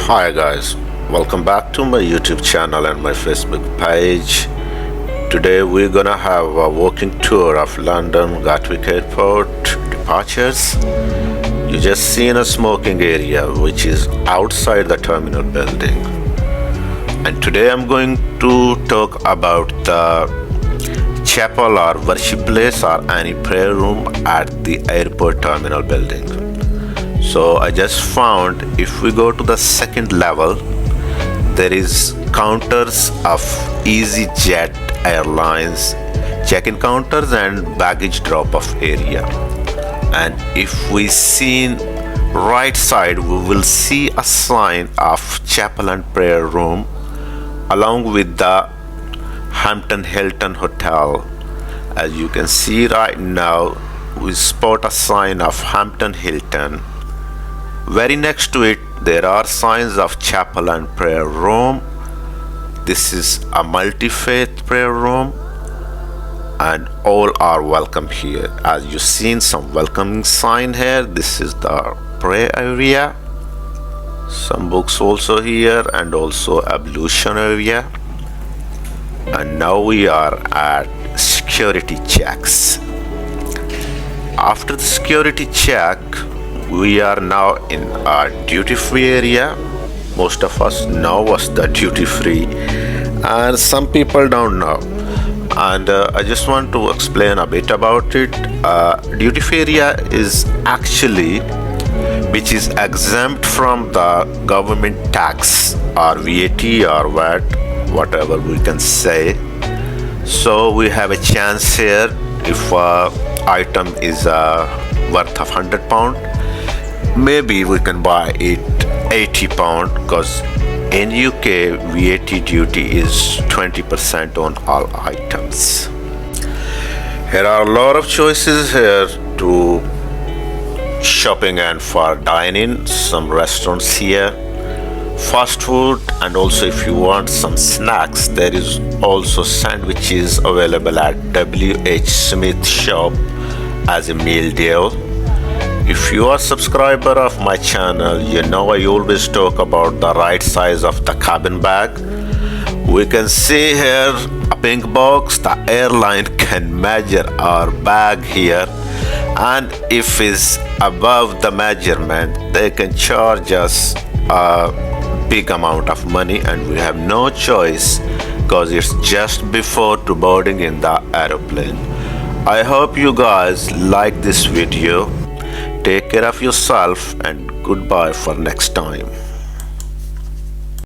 Hi guys, welcome back to my YouTube channel and my Facebook page. Today we're gonna have a walking tour of London Gatwick Airport departures. You just seen a smoking area which is outside the terminal building. And today I'm going to talk about the chapel or worship place or any prayer room at the airport terminal building. So I just found if we go to the second level, there is counters of EasyJet Airlines check-in counters and baggage drop-off area. And if we see right side, we will see a sign of chapel and prayer room along with the Hampton Hilton Hotel. As you can see right now, we spot a sign of Hampton Hilton. Very next to it, there are signs of chapel and prayer room. This is a multi-faith prayer room and all are welcome here. As you seen some welcoming sign here, this is the prayer area. Some books also here and also ablution area. And now we are at security checks. After the security check, we are now in a duty-free area. Most of us know what's the duty-free and some people don't know. And I just want to explain a bit about it. Duty-free area is actually which is exempt from the government tax or VAT or VAT, whatever we can say. So we have a chance here if item is worth of £100, maybe we can buy it £80 because in UK VAT duty is 20% on all items. Here are a lot of choices here to shopping and for dining. Some restaurants here, fast food, and also if you want some snacks, there is also sandwiches available at WH Smith shop as a meal deal. If you are a subscriber of my channel, you know I always talk about the right size of the cabin bag. We can see here a pink box. The airline can measure our bag here, and if it's above the measurement, they can charge us a big amount of money, and we have no choice because it's just before to boarding in the aeroplane. I hope you guys like this video. Take care of yourself and goodbye for next time.